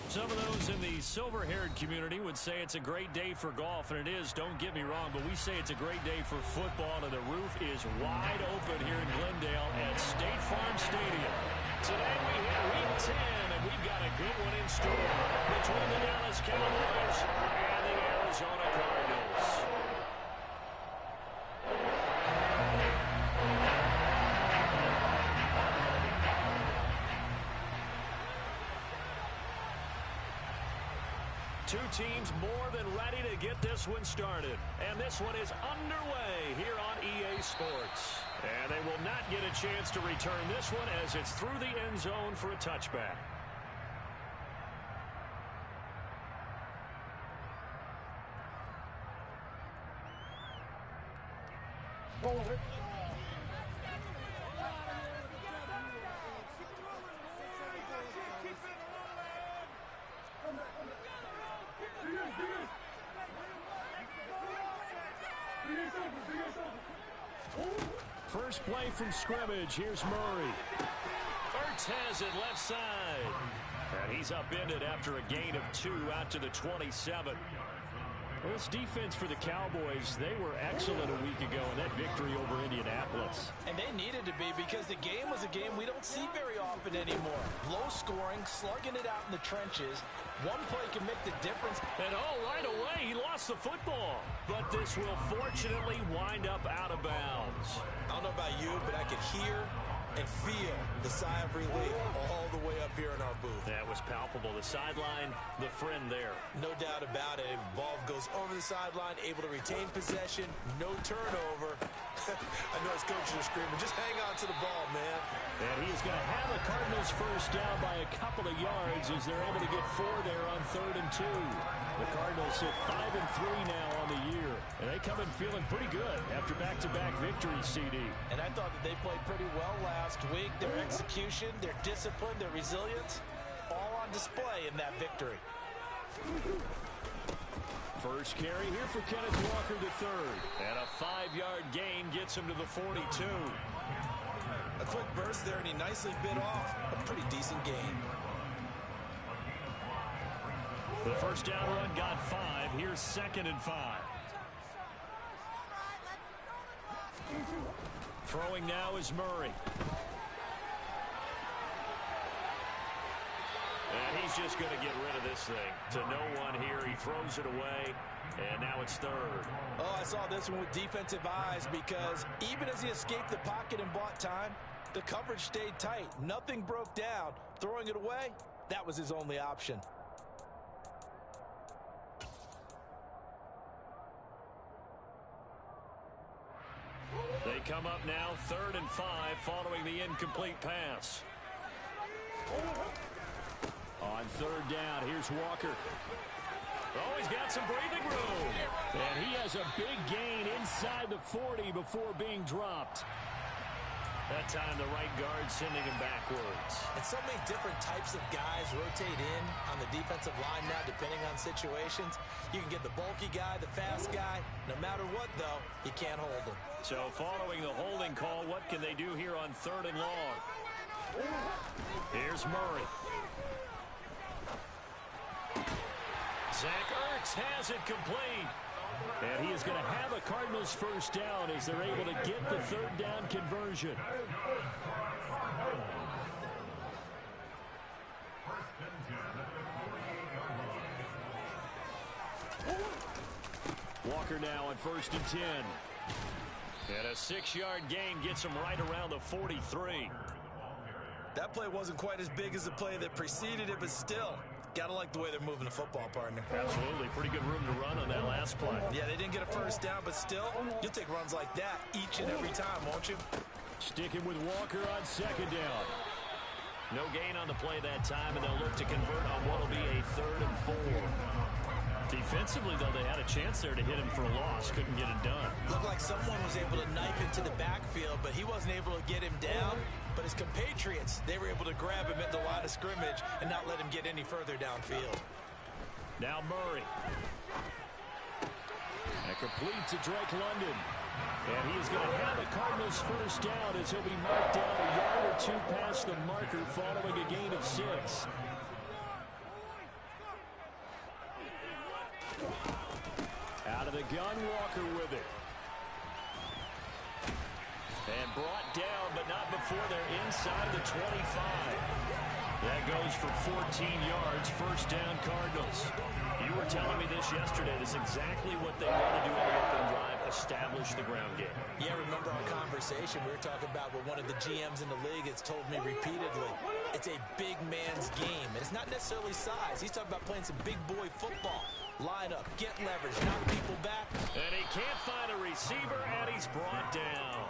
Some of those in the silver-haired community would say it's a great day for golf, and it is, don't get me wrong, but we say it's a great day for football, and the roof is wide open here in Glendale at State Farm Stadium. Today we hit Week 10, and we've got a good one in store between the Dallas Cowboys and the Arizona Cardinals. Two teams more than ready to get this one started. And this one is underway here on EA Sports. And they will not get a chance to return this one as it's through the end zone for a touchback. First play from scrimmage. Here's Murray. Ertz has it left side. And he's upended after a gain of 2 out to the 27. Well, this defense for the Cowboys, they were excellent a week ago in that victory over Indianapolis. And they needed to be because the game was a game we don't see very often anymore. Low scoring, slugging it out in the trenches. One play can make the difference. And right away, he lost the football. But this will fortunately wind up out of bounds. I don't know about you, but I could hear and feel the sigh of relief all the way up here in our booth. That was palpable. The sideline, the friend there. No doubt about it. Ball goes over the sideline, able to retain possession, no turnover. I know his coaches are screaming, just hang on to the ball, man. And he is going to have the Cardinals first down by a couple of yards as they're able to get 4 there on 3rd and 2. The Cardinals sit 5-3 now on the year. And they come in feeling pretty good after back-to-back victories, CD. And I thought that they played pretty well last week. Their execution, their discipline, their resilience, all on display in that victory. First carry here for Kenneth Walker III. And a 5-yard gain gets him to the 42. A quick burst there, and he nicely bit off a pretty decent gain. The first down run got 5. Here's 2nd and 5. Throwing now is Murray. And he's just going to get rid of this thing. To no one here. He throws it away. And now it's 3rd. Oh, I saw this one with defensive eyes because even as he escaped the pocket and bought time, the coverage stayed tight. Nothing broke down. Throwing it away, that was his only option. They come up now 3rd and 5 following the incomplete pass. On 3rd down, here's Walker. Oh, he's got some breathing room. And he has a big gain inside the 40 before being dropped. That time the right guard sending him backwards. And so many different types of guys rotate in on the defensive line now depending on situations. You can get the bulky guy, the fast guy. No matter what, though, you can't hold him. So following the holding call, what can they do here on 3rd and long? Here's Murray. Zach Ertz has it complete. And he is going to have a Cardinals first down as they're able to get the 3rd down conversion. Walker now on 1st and 10. And a 6-yard gain gets him right around the 43. That play wasn't quite as big as the play that preceded it, but still, gotta like the way they're moving the football, partner. Absolutely. Pretty good room to run on that last play. Yeah, they didn't get a first down, but still, you'll take runs like that each and every time, won't you? Sticking with Walker on 2nd down. No gain on the play that time, and they'll look to convert on what will be a 3rd and 4. Defensively, though, they had a chance there to hit him for a loss. Couldn't get it done. Looked like someone was able to knife into the backfield, but he wasn't able to get him down. But his compatriots, they were able to grab him at the line of scrimmage and not let him get any further downfield. Now Murray. And complete to Drake London. And he's going to have the Cardinals first down as he'll be marked down a yard or 2 past the marker following a gain of 6. Out of the gun, Walker with it. And brought down, but not before they're inside the 25. That goes for 14 yards. First down, Cardinals. You were telling me this yesterday. This is exactly what they want to do on the opening drive, establish the ground game. Yeah, remember our conversation. We were talking about what one of the GMs in the league has told me repeatedly. It's a big man's game. And it's not necessarily size. He's talking about playing some big boy football. Line up, get leverage, knock people back. And he can't find a receiver, and he's brought down.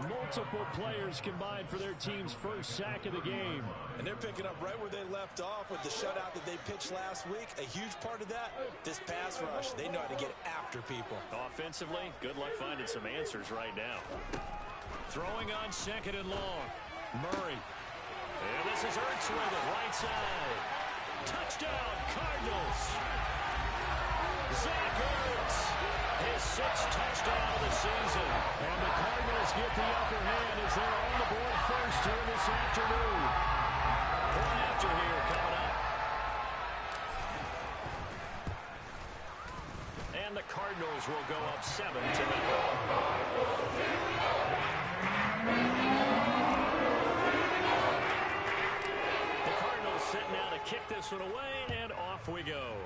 Multiple players combined for their team's first sack of the game. And they're picking up right where they left off with the shutout that they pitched last week. A huge part of that, this pass rush. They know how to get after people. Offensively, good luck finding some answers right now. Throwing on second and long. Murray. And this is Ertz with it, right side. Touchdown, Cardinals. Zach Ertz, his 6th touchdown of the season. And the Cardinals get the upper hand as they're on the board first here this afternoon. Point after here coming up. And the Cardinals will go up 7-0. The Cardinals set now to kick this one away, and off we go.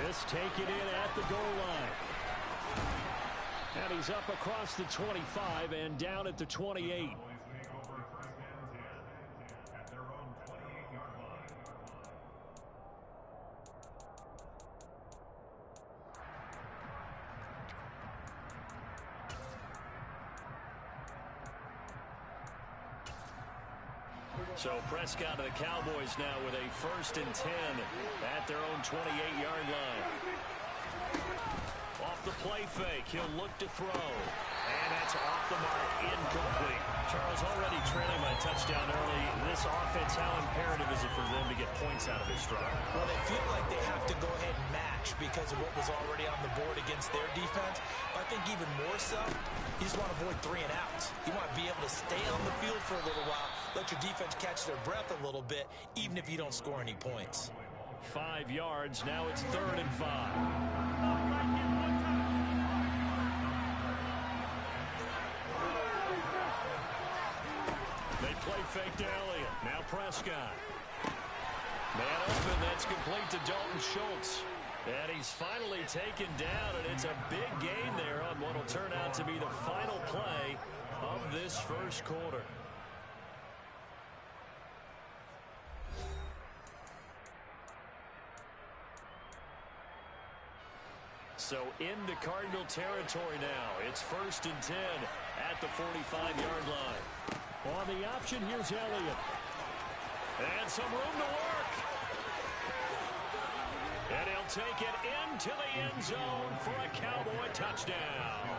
This taken in at the goal line. And he's up across the 25 and down at the 28. So Prescott and the Cowboys now with a 1st and 10 at their own 28-yard line. Off the play fake, he'll look to throw. And that's off the mark, incomplete. Charles, already trailing by touchdown early. This offense, how imperative is it for them to get points out of this drive? Well, they feel like they have to go ahead and match because of what was already on the board against their defense. But I think even more so, you just want to avoid 3 and outs. You want to be able to stay on the field for a little while, let your defense catch their breath a little bit, even if you don't score any points. 5 yards, now it's 3rd and 5. They play fake to Elliott. Now Prescott. Man open, that's complete to Dalton Schultz. And he's finally taken down, and it's a big gain there on what will turn out to be the final play of this first quarter. So into Cardinal territory now. It's 1st and 10 at the 45-yard line. On the option, here's Elliott. And some room to work. And he'll take it into the end zone for a Cowboy touchdown.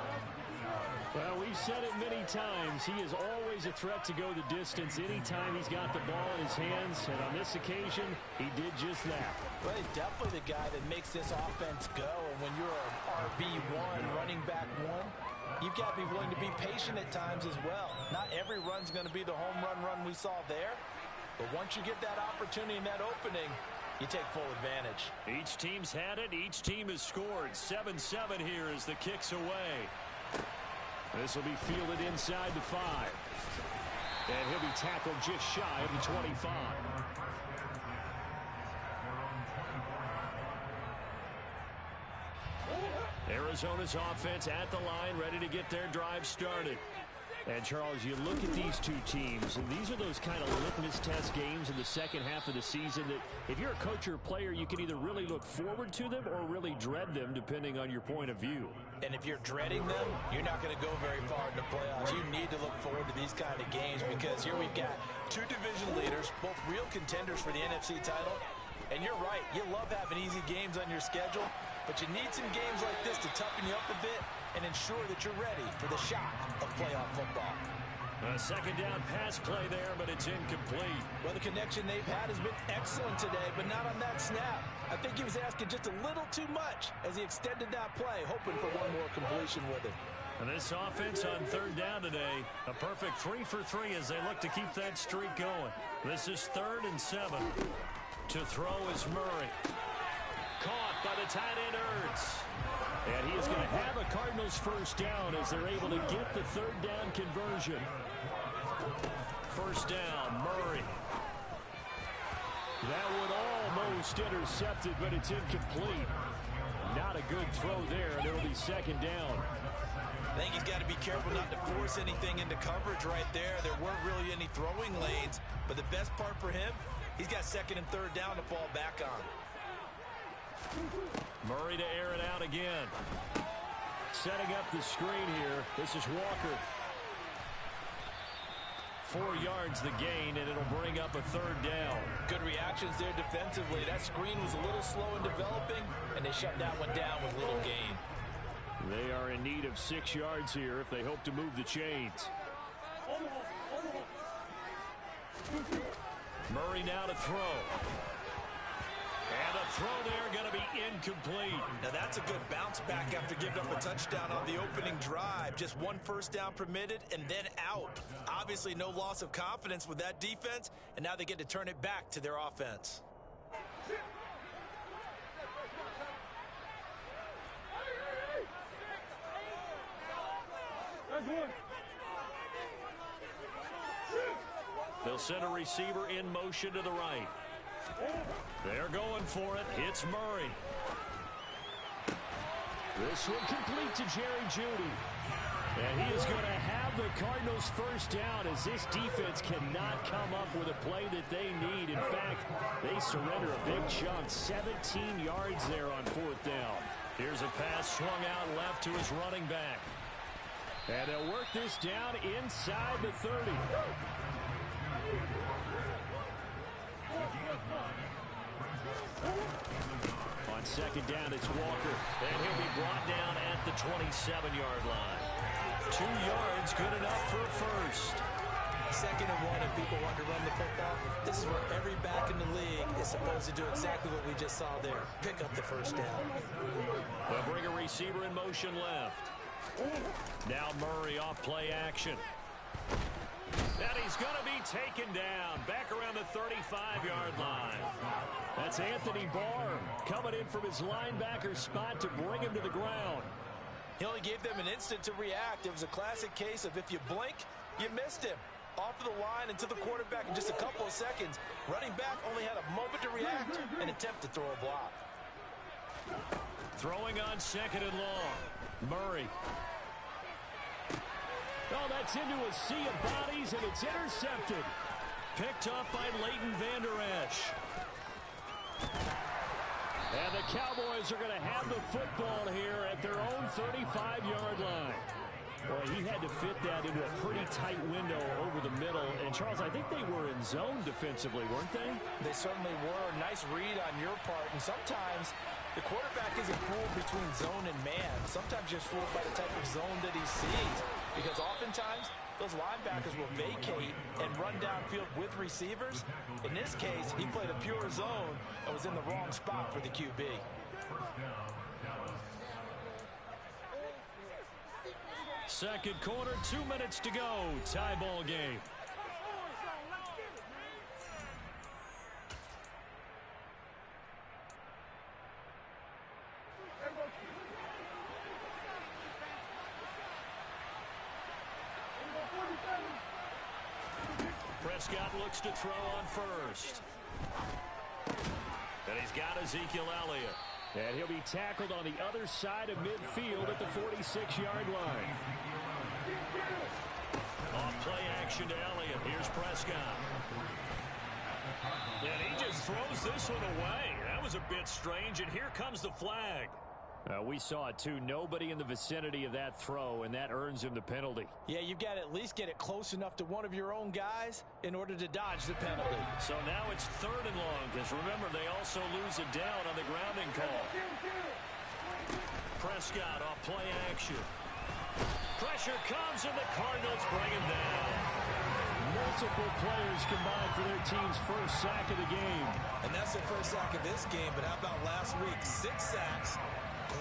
Well, we've said it many times. He is always a threat to go the distance anytime he's got the ball in his hands. And on this occasion, he did just that. Well, he's definitely the guy that makes this offense go. And when you're an RB1, running back 1, you've got to be willing to be patient at times as well. Not every run's going to be the home run we saw there. But once you get that opportunity and that opening, you take full advantage. Each team's had it. Each team has scored. 7-7 here as the kick's away. This will be fielded inside the 5. And he'll be tackled just shy of the 25. Arizona's offense at the line, ready to get their drive started. And, Charles, you look at these two teams, and these are those kind of litmus test games in the second half of the season that if you're a coach or a player, you can either really look forward to them or really dread them, depending on your point of view. And if you're dreading them, you're not going to go very far in the playoffs. You need to look forward to these kind of games because here we've got 2 division leaders, both real contenders for the NFC title. And you're right, you love having easy games on your schedule, but you need some games like this to toughen you up a bit and ensure that you're ready for the shock of playoff football. A second down pass play there, but it's incomplete. Well, the connection they've had has been excellent today, but not on that snap. I think he was asking just a little too much as he extended that play, hoping for one more completion with it. And this offense on 3rd down today, a perfect 3 for 3 as they look to keep that streak going. This is 3rd and 7. To throw is Murray. by the tight end, Ertz. And he is going to have a Cardinals first down as they're able to get the third down conversion. First down, Murray. That one almost intercepted, but it's incomplete. Not a good throw there, and it'll be second down. I think he's got to be careful not to force anything into coverage right there. There weren't really any throwing lanes, but the best part for him, he's got second and third down to fall back on. Murray to air it out again. Setting up the screen here. This is Walker. 4 yards the gain, and it'll bring up a third down. Good reactions there defensively. That screen was a little slow in developing, and they shut that one down with little gain. They are in need of 6 yards here if they hope to move the chains. Murray now to throw. And the throw there going to be incomplete. Now that's a good bounce back after giving up a touchdown on the opening drive. Just one first down permitted and then out. Obviously no loss of confidence with that defense, and now they get to turn it back to their offense. They'll send a receiver in motion to the right. They're going for it. It's Murray. This one complete to Jerry Jeudy. And he is going to have the Cardinals first down as this defense cannot come up with a play that they need. In fact, they surrender a big chunk. 17 yards there on fourth down. Here's a pass swung out left to his running back. And they'll work this down inside the 30. On second down, it's Walker. And he'll be brought down at the 27-yard line. 2 yards, good enough for a first. Second and 1, and people want to run the football. This is where every back in the league is supposed to do exactly what we just saw there. Pick up the first down. They'll bring a receiver in motion left. Now Murray off play action. And he's going to be taken down back around the 35-yard line. That's Anthony Barr coming in from his linebacker spot to bring him to the ground. He only gave them an instant to react. It was a classic case of if you blink, you missed him. Off of the line and to the quarterback in just a couple of seconds. Running back only had a moment to react and attempt to throw a block. Throwing on second and long. Murray. Oh, that's into a sea of bodies, and it's intercepted. Picked up by Leighton Vander Esch. And the Cowboys are going to have the football here at their own 35-yard line. Boy, he had to fit that into a pretty tight window over the middle. And, Charles, I think they were in zone defensively, weren't they? They certainly were. Nice read on your part. And sometimes the quarterback isn't fooled between zone and man. Sometimes you're fooled by the type of zone that he sees. Because oftentimes, those linebackers will vacate and run downfield with receivers. In this case, he played a pure zone and was in the wrong spot for the QB. Second quarter, 2 minutes to go. Tie ball game. Prescott looks to throw on first. And he's got Ezekiel Elliott. And he'll be tackled on the other side of midfield at the 46-yard line. Off play action to Elliott. Here's Prescott. And he just throws this one away. That was a bit strange, and here comes the flag. We saw it, too. Nobody in the vicinity of that throw, and that earns him the penalty. Yeah, you've got to at least get it close enough to one of your own guys in order to dodge the penalty. So now it's third and long, because remember, they also lose it down on the grounding call. Prescott off play action. Pressure comes, and the Cardinals bring him down. Multiple players combined for their team's first sack of the game. And that's their first sack of this game, but how about last week? 6 sacks.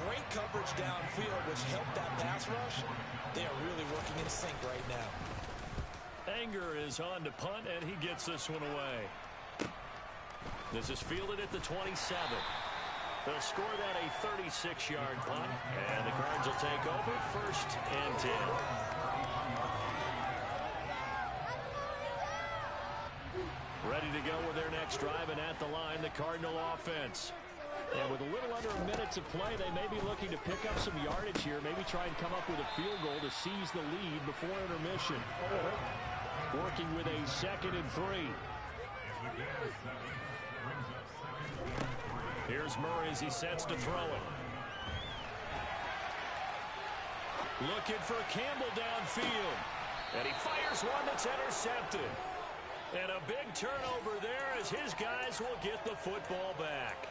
Great coverage downfield, which helped that pass rush. They are really working in sync right now. Anger is on to punt, and he gets this one away. This is fielded at the 27. They'll score that a 36-yard punt, and the Cards will take over 1st and 10. Ready to go with their next drive, and at the line, the Cardinal offense. And with a little under a minute to play, they may be looking to pick up some yardage here, maybe try and come up with a field goal to seize the lead before intermission. Working with a 2nd and 3. Here's Murray as he sets to throw it. Looking for Campbell downfield. And he fires one that's intercepted. And a big turnover there as his guys will get the football back.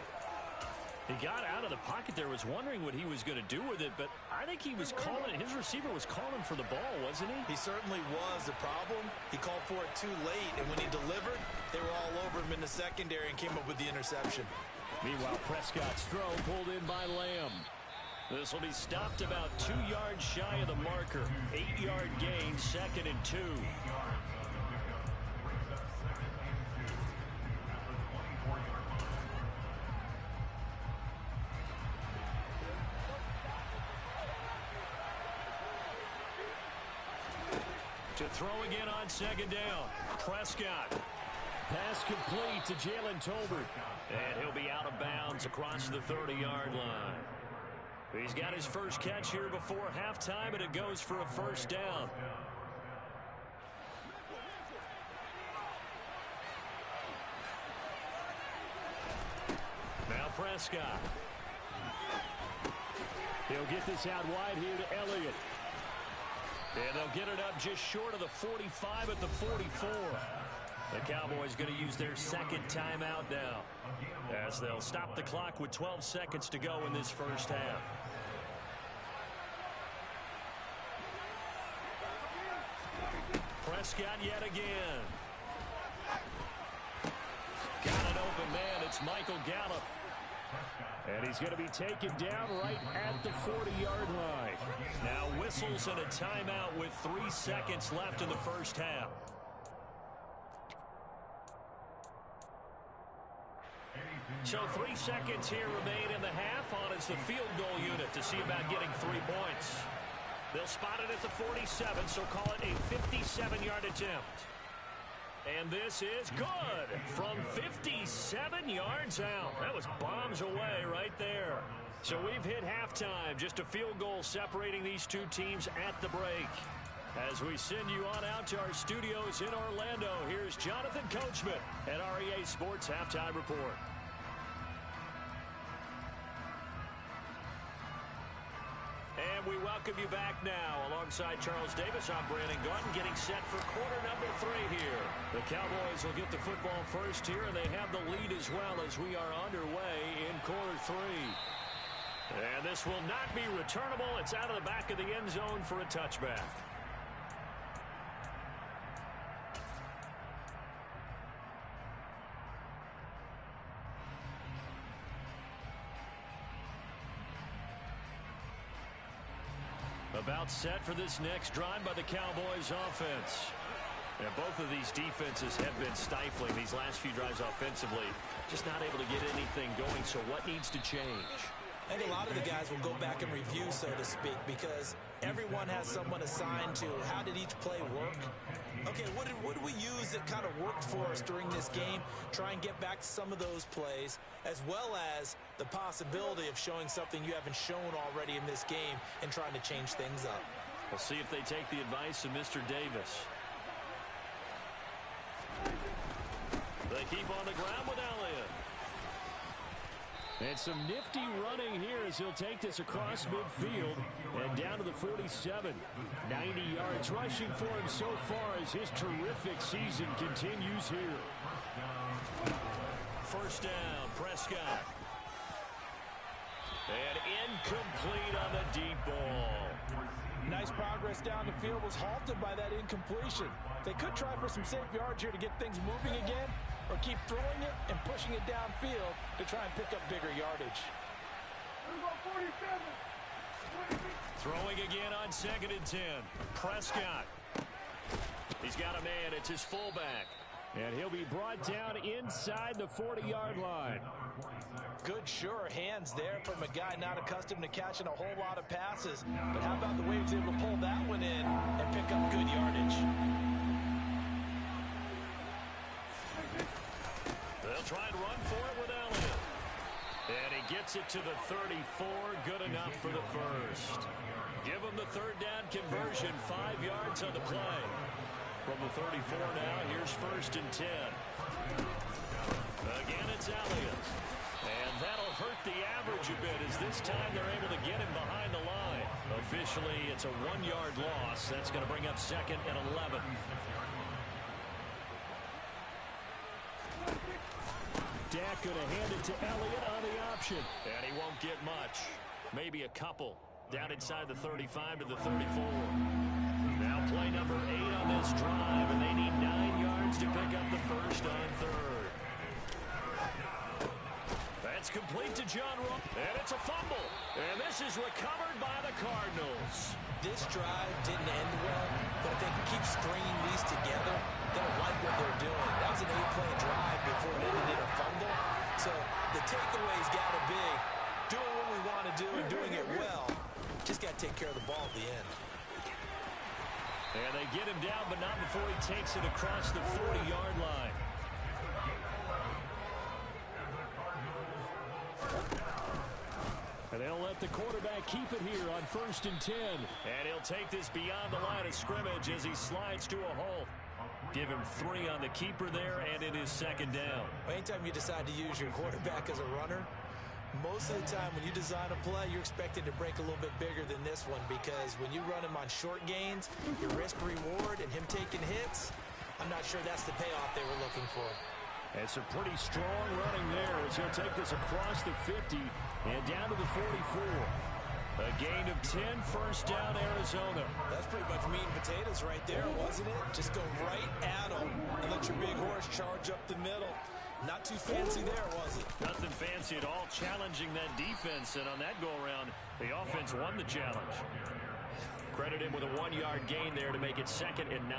He got out of the pocket there, was wondering what he was going to do with it, but I think he was calling, his receiver was calling for the ball, wasn't he? He certainly was. The problem, he called for it too late, and when he delivered, they were all over him in the secondary and came up with the interception. Meanwhile, Prescott's throw pulled in by Lamb. This will be stopped about 2 yards shy of the marker. 8-yard gain, 2nd and 2. To throw again on 2nd down. Prescott. Pass complete to Jalen Tolbert. And he'll be out of bounds across the 30-yard line. He's got his first catch here before halftime, and it goes for a 1st down. Now Prescott. He'll get this out wide here to Elliott. And they'll get it up just short of the 45 at the 44. The Cowboys going to use their 2nd timeout now, as they'll stop the clock with 12 seconds to go in this 1st half. Prescott yet again. Got an open man. It's Michael Gallup. And he's going to be taken down right at the 40-yard line. Now whistles and a timeout with 3 seconds left in the 1st half. So 3 seconds here remain in the half. On is the field goal unit to see about getting 3 points. They'll spot it at the 47, so call it a 57-yard attempt. And this is good from 57 yards out. That was bombs away right there. So we've hit halftime. Just a field goal separating these two teams at the break. As we send you on out to our studios in Orlando, here's Jonathan Coachman at REA Sports Halftime Report. And we welcome you back now. Alongside Charles Davis, I'm Brandon Gaudin, getting set for quarter number 3 here. The Cowboys will get the football first here, and they have the lead as well as we are underway in quarter 3. And this will not be returnable. It's out of the back of the end zone for a touchback. About set for this next drive by the Cowboys offense. And both of these defenses have been stifling these last few drives offensively. Just not able to get anything going, so what needs to change? I think a lot of the guys will go back and review, so to speak, because everyone has someone assigned to how did each play work. Okay, what did we use that kind of worked for us during this game? Try and get back to some of those plays, as well as the possibility of showing something you haven't shown already in this game and trying to change things up. We'll see if they take the advice of Mr. Davis. They keep on the ground with Elliott. And some nifty running here as he'll take this across midfield and down to the 47. 90 yards rushing for him so far as his terrific season continues here. First down, Prescott. And incomplete on the deep ball. Nice progress down the field, was halted by that incompletion. They could try for some safe yards here to get things moving again, or keep throwing it and pushing it downfield to try and pick up bigger yardage. Throwing again on 2nd and 10. Prescott. He's got a man. It's his fullback. And he'll be brought down inside the 40-yard line. Good, sure hands there from a guy not accustomed to catching a whole lot of passes. But how about the way he was able to pull that one in and pick up good yardage? They'll try and run for it with Elliott. And he gets it to the 34. Good enough for the first. Give him the third down conversion. 5 yards on the play. From the 34 now, here's 1st and 10. Again, it's Elliott. And that'll hurt the average a bit as this time they're able to get him behind the line. Officially, it's a 1-yard loss. That's going to bring up 2nd and 11. Dak going to hand it to Elliott on the option. And he won't get much. Maybe a couple. Down inside the 35 to the 34. Now play number 8 on this drive, and they need 9 yards to pick up the first on 3rd. That's complete to John Ross, and it's a fumble. And this is recovered by the Cardinals. This drive didn't end well, but if they can keep stringing these together, they'll like what they're doing. That was an 8-play drive before it ended in a fumble. So the takeaway's got to be doing what we want to do and doing it well. Just got to take care of the ball at the end. And they get him down, but not before he takes it across the 40-yard line. And they'll let the quarterback keep it here on 1st and 10. And he'll take this beyond the line of scrimmage as he slides to a halt. Give him 3 on the keeper there, and it is 2nd down. Anytime you decide to use your quarterback as a runner, most of the time when you design a play, you're expected to break a little bit bigger than this one, because when you run him on short gains, your risk-reward and him taking hits, I'm not sure that's the payoff they were looking for. It's a pretty strong running there as he'll take this across the 50 and down to the 44. A gain of 10, 1st down, Arizona. That's pretty much meat and potatoes right there, wasn't it? Just go right at them and let your big horse charge up the middle. Not too fancy there, was it? Nothing fancy at all, challenging that defense, and on that go-around, the offense won the challenge. Credit him with a 1-yard gain there to make it 2nd and 9.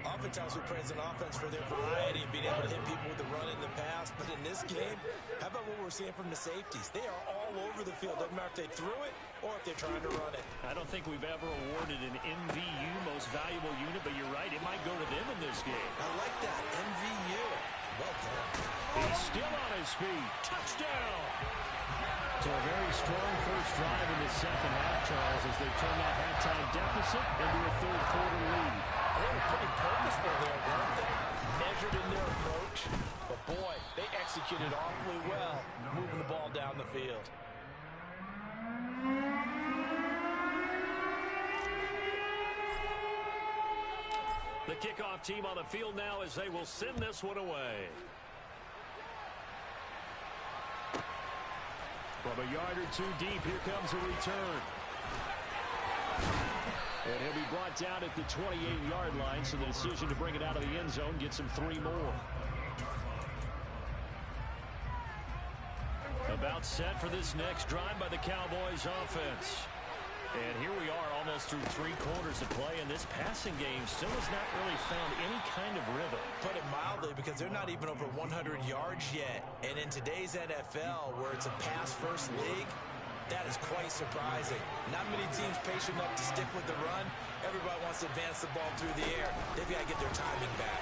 Oftentimes we praise an offense for their variety and being able to hit people with the run in the pass, but in this game, how about what we're seeing from the safeties? They are all over the field. Doesn't matter if they threw it or if they're trying to run it. I don't think we've ever awarded an MVU, most valuable unit, but you're right, it might go to them in this game. I like that, MVU. Well done. He's still on his feet. Touchdown! So a very strong first drive in the second half, Charles, as they turn that halftime deficit into a third-quarter lead. They were pretty purposeful there, weren't they? Measured in their approach. But, boy, they executed awfully well, moving the ball down the field. The kickoff team on the field now as they will send this one away. From a yard or 2 deep, here comes a return. And he'll be brought down at the 28-yard line, so the decision to bring it out of the end zone gets him 3 more. About set for this next drive by the Cowboys offense. And here we are almost through 3 quarters of play, and this passing game still has not really found any kind of rhythm. Put it mildly, because they're not even over 100 yards yet. And in today's NFL, where it's a pass-first league, that is quite surprising. Not many teams patient enough to stick with the run. Everybody wants to advance the ball through the air. They've got to get their timing back.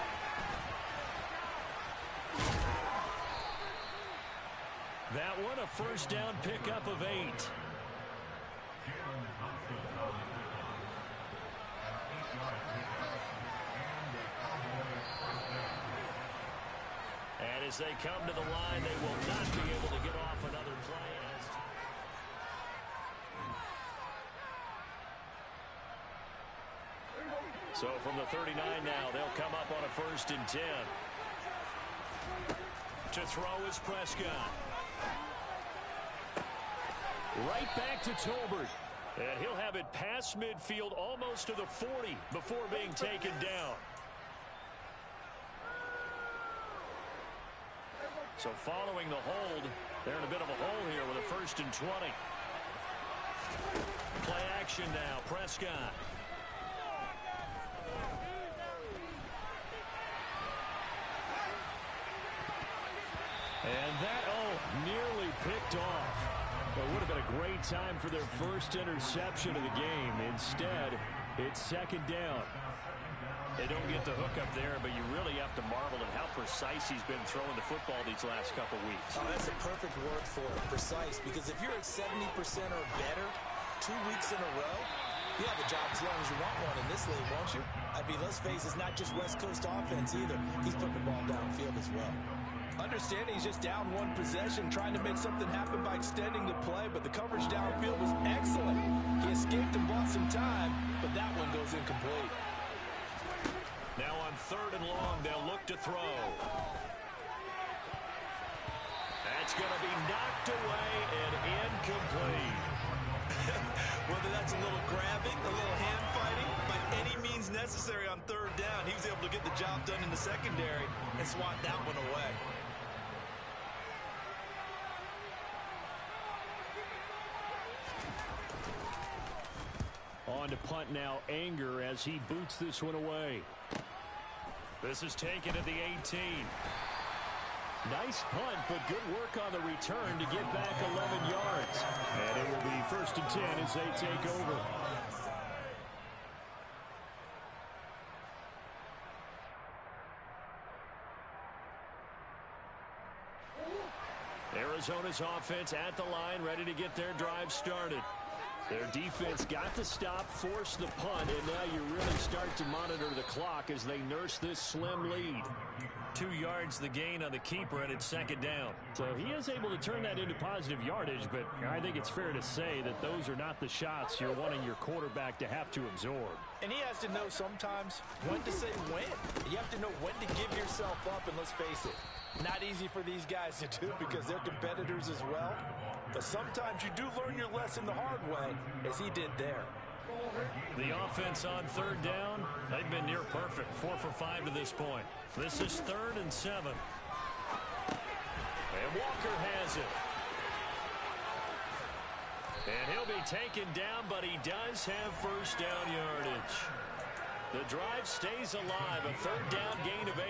That one, a first down pickup of 8. And as they come to the line, they will not be able to get off another play. So from the 39 now, they'll come up on a 1st and 10. To throw is Prescott. Right back to Tolbert. And he'll have it past midfield almost to the 40 before being taken down. So following the hold, they're in a bit of a hole here with a 1st and 20. Play action now, Prescott. And that, nearly picked great time for their first interception of the game. Instead, it's second down. They don't get the hook up there, but you really have to marvel at how precise he's been throwing the football these last couple weeks. Oh, that's a perfect word for it, precise, because if you're at 70% or better 2 weeks in a row, you have a job as long as you want one in this league, won't you? I mean, let's face it, it's not just West Coast offense either. He's putting the ball downfield as well. Understanding he's just down one possession, trying to make something happen by extending the play, but the coverage downfield was excellent. He escaped and bought some time, but that one goes incomplete. Now on 3rd and long, they'll look to throw. That's going to be knocked away and incomplete. Whether that's a little grabbing, a little hand fighting, by any means necessary on 3rd down, he was able to get the job done in the secondary and swat that one away. On to punt now, Anger, as he boots this one away. This is taken at the 18. Nice punt, but good work on the return to get back 11 yards. And it will be 1st and 10 as they take over. Arizona's offense at the line, ready to get their drive started. Their defense got the stop, forced the punt, and now you really start to monitor the clock as they nurse this slim lead. 2 yards the gain on the keeper, and it's 2nd down. So he is able to turn that into positive yardage, but I think it's fair to say that those are not the shots you're wanting your quarterback to have to absorb. And he has to know sometimes when to say when. You have to know when to give yourself up, and let's face it, not easy for these guys to do because they're competitors as well. But sometimes you do learn your lesson the hard way, as he did there. The offense on 3rd down, they've been near perfect. 4 for 5 to this point. This is 3rd and 7. And Walker has it. And he'll be taken down, but he does have 1st down yardage. The drive stays alive, a 3rd down gain of 8.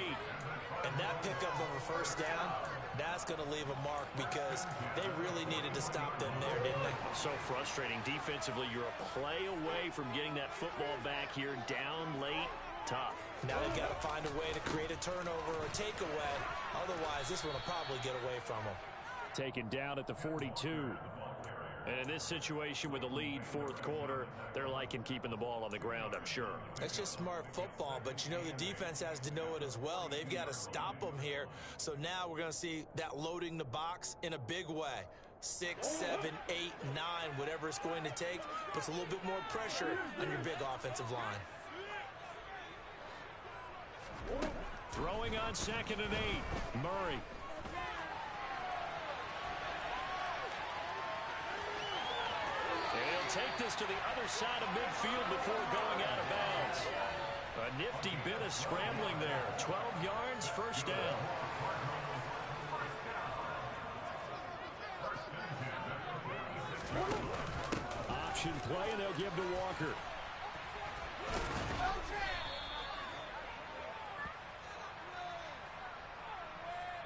And that pickup of a 1st down, that's going to leave a mark because they really needed to stop them there, didn't they? So frustrating. Defensively, you're a play away from getting that football back here down late. Tough. Now they've got to find a way to create a turnover or a takeaway. Otherwise, this one will probably get away from them. Taken down at the 42. And in this situation with the lead 4th quarter, they're liking keeping the ball on the ground, I'm sure. It's just smart football, but you know the defense has to know it as well. They've got to stop them here. So now we're going to see that loading the box in a big way. 6, 7, 8, 9, whatever it's going to take, puts a little bit more pressure on your big offensive line. Throwing on 2nd and 8, Murray. Take this to the other side of midfield before going out of bounds. A nifty bit of scrambling there. 12 yards, 1st down. Option play, and they'll give to Walker.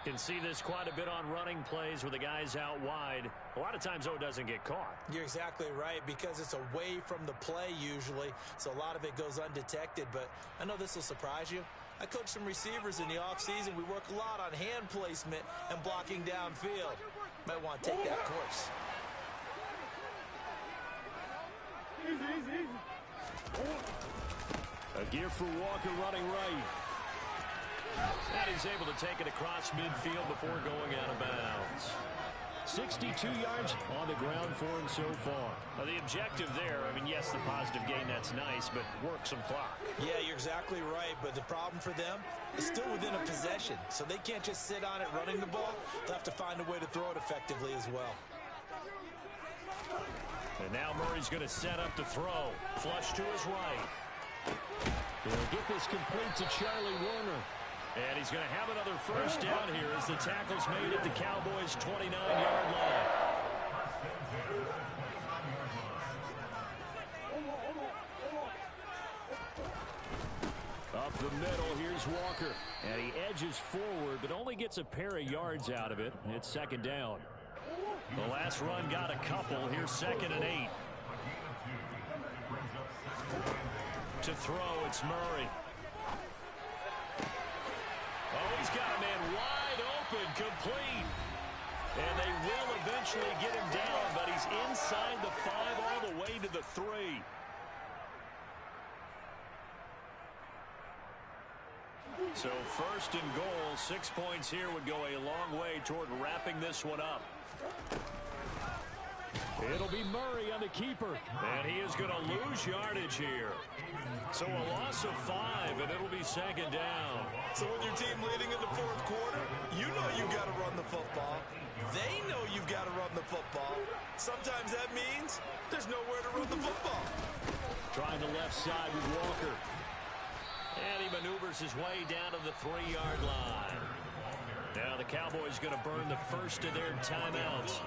Can see this quite a bit on running plays where the guy's out wide. A lot of times, though, it doesn't get caught. You're exactly right, because it's away from the play usually, so a lot of it goes undetected. But I know this will surprise you. I coach some receivers in the offseason. We work a lot on hand placement and blocking downfield. Might want to take that course. A gift for Walker running right. And he's able to take it across midfield before going out of bounds. 62 yards on the ground for him so far. Now, the objective there, I mean, yes, the positive gain, that's nice, but work some clock. Yeah, you're exactly right, but the problem for them is still within a possession, so they can't just sit on it running the ball. They'll have to find a way to throw it effectively as well. And now Murray's going to set up to throw. Flush to his right. He'll get this complete to Charlie Warner. And he's going to have another 1st down here as the tackle's made at the Cowboys' 29-yard line. Up the middle, here's Walker. And he edges forward, but only gets a pair of yards out of it. It's 2nd down. The last run got a couple. Here's 2nd and 8. To throw, it's Murray. Oh, he's got a man wide open, complete. And they will eventually get him down, but he's inside the 5 all the way to the 3. So 1st and goal, 6 points here would go a long way toward wrapping this one up. It'll be Murray on the keeper. And he is going to lose yardage here. So a loss of 5, and it'll be 2nd down. So when your team leading in the 4th quarter, you know you've got to run the football. They know you've got to run the football. Sometimes that means there's nowhere to run the football. Trying the left side with Walker. And he maneuvers his way down to the 3-yard line. Now the Cowboys going to burn the first of their timeouts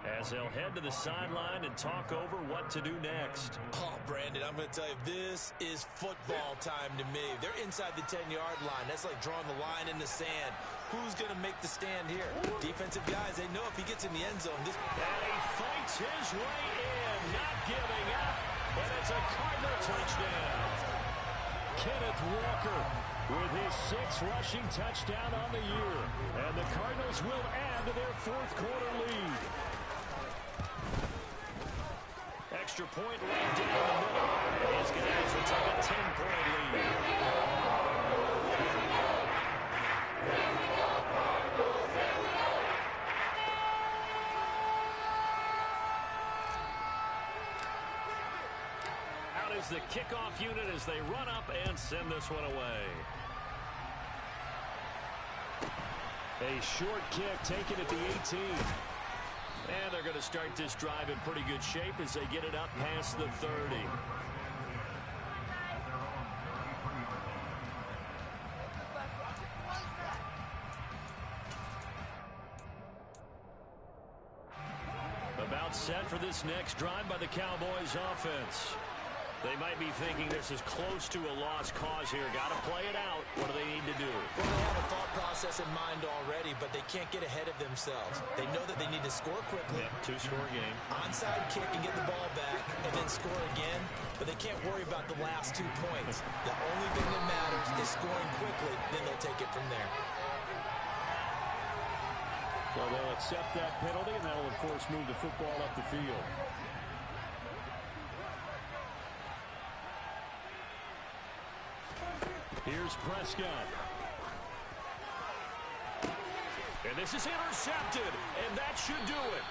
as they'll head to the sideline and talk over what to do next. Oh, Brandon, I'm going to tell you, this is football time to me. They're inside the 10-yard line. That's like drawing the line in the sand. Who's going to make the stand here? Defensive guys, they know if he gets in the end zone. And he fights his way in, not giving up. And it's a Cardinal touchdown. Kenneth Walker with his 6th rushing touchdown on the year. And the Cardinals will add to their 4th quarter lead. Extra point right down the middle. These guys will take a 10-point lead. Out is the kickoff unit as they run up and send this one away. A short kick taken at the 18. And they're going to start this drive in pretty good shape as they get it up past the 30. About set for this next drive by the Cowboys offense. They might be thinking this is close to a lost cause here. Got to play it out. What do they need to do? Well, they have a thought process in mind already, but they can't get ahead of themselves. They know that they need to score quickly. Yep, 2-score game. Onside kick and get the ball back, and then score again. But they can't worry about the last 2 points. The only thing that matters is scoring quickly. Then they'll take it from there. Well, they'll accept that penalty, and that'll, of course, move the football up the field. Here's Prescott. And this is intercepted, and that should do it.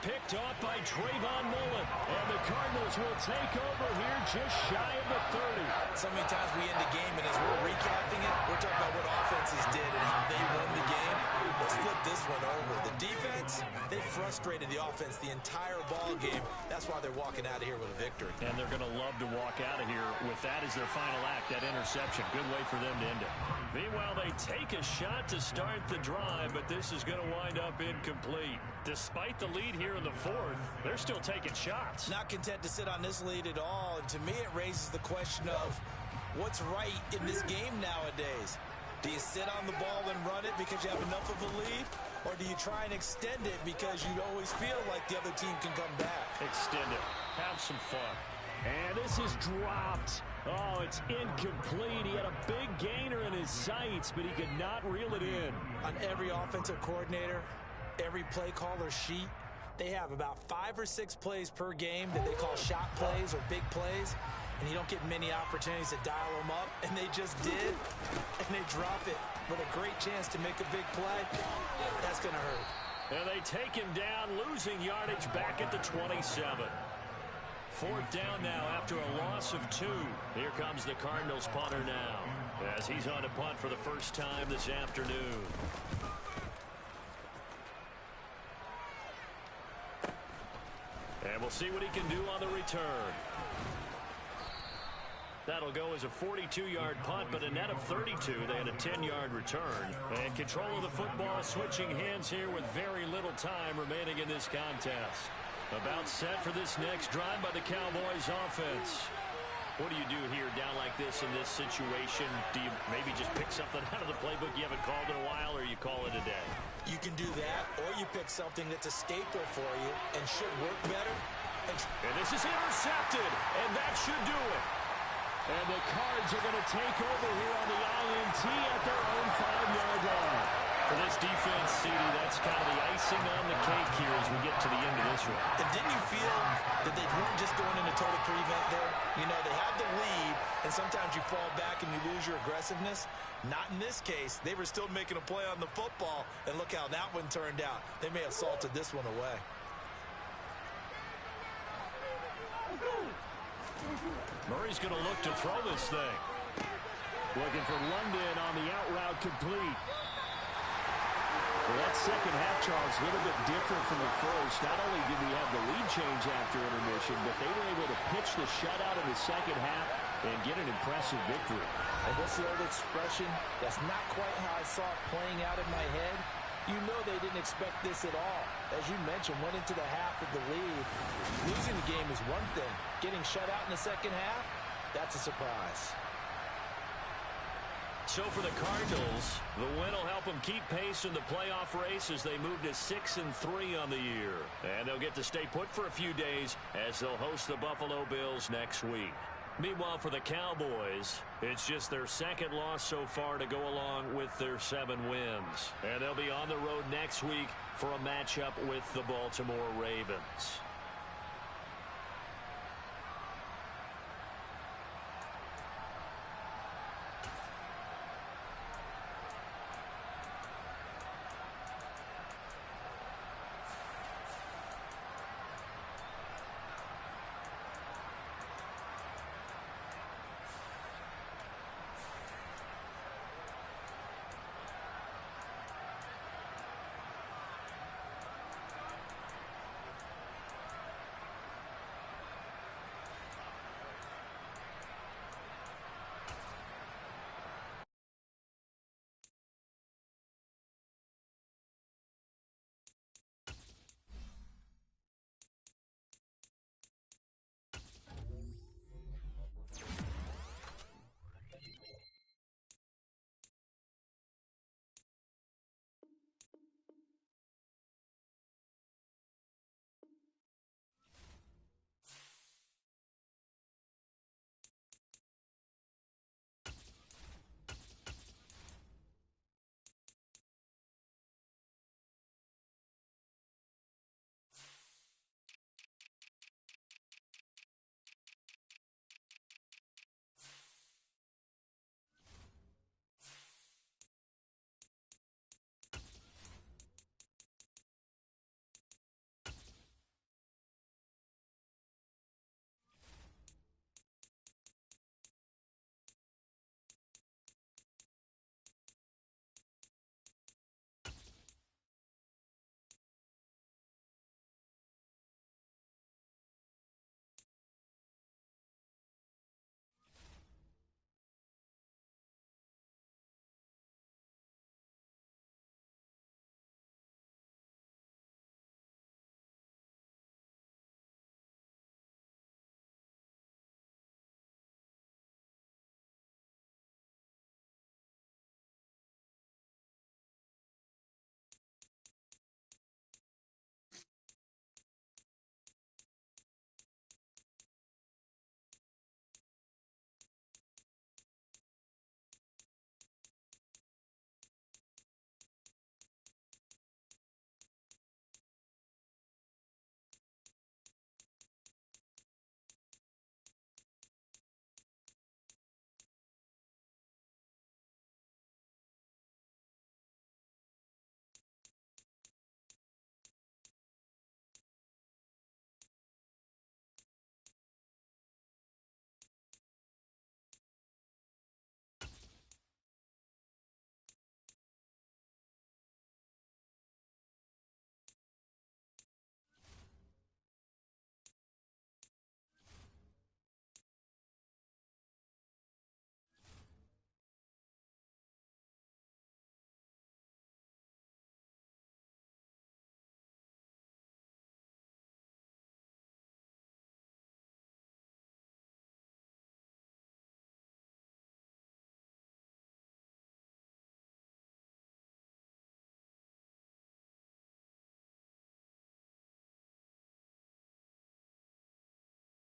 Picked off by Trayvon Mullen, and the Cardinals will take over here just shy of the 30. So many times we end the game, and as we're recapping it, we're talking about what offenses did and how they won the game. Let's flip this one over. The defense, they frustrated the offense the entire ball game. That's why they're walking out of here with a victory. And they're going to love to walk out of here with that as their final act, that interception. Good way for them to end it. Meanwhile, they take a shot to start the drive, but this is going to wind up incomplete. Despite the lead here in the 4th, they're still taking shots. Not content to sit on this lead at all. And to me, it raises the question of what's right in this game nowadays. Do you sit on the ball and run it because you have enough of a lead? Or do you try and extend it because you always feel like the other team can come back? Extend it. Have some fun. And this is dropped. Oh, it's incomplete. He had a big gainer in his sights, but he could not reel it in. On every offensive coordinator, every play caller sheet, they have about 5 or 6 plays per game that they call shot plays or big plays. And you don't get many opportunities to dial them up, and they just did, and they drop it with a great chance to make a big play. That's going to hurt. And they take him down, losing yardage back at the 27. 4th down now after a loss of 2. Here comes the Cardinals punter now, as he's on to punt for the first time this afternoon. And we'll see what he can do on the return. That'll go as a 42-yard punt, but a net of 32. They had a 10-yard return. And control of the football switching hands here with very little time remaining in this contest. About set for this next drive by the Cowboys offense. What do you do here down like this in this situation? Do you maybe just pick something out of the playbook you haven't called in a while, or you call it a day? You can do that, or you pick something that's a staple for you and should work better. And this is intercepted, and that should do it. And the Cards are going to take over here on the INT at their own 5-yard line. For this defense, CD, that's kind of the icing on the cake here as we get to the end of this one. And didn't you feel that they weren't just going into total prevent there? You know, they had the lead, and sometimes you fall back and you lose your aggressiveness. Not in this case. They were still making a play on the football, and look how that one turned out. They may have salted this one away. Murray's going to look to throw this thing. Looking for London on the out route complete. Well, that second half, Charles, a little bit different from the first. Not only did we have the lead change after intermission, but they were able to pitch the shutout in the second half and get an impressive victory. And what's the old expression? That's not quite how I saw it playing out in my head. You know they didn't expect this at all. As you mentioned, went into the half with the lead. Losing the game is one thing. Getting shut out in the second half, that's a surprise. So for the Cardinals, the win will help them keep pace in the playoff race as they move to 6-3 on the year. And they'll get to stay put for a few days as they'll host the Buffalo Bills next week. Meanwhile, for the Cowboys, it's just their second loss so far to go along with their 7 wins. And they'll be on the road next week for a matchup with the Baltimore Ravens.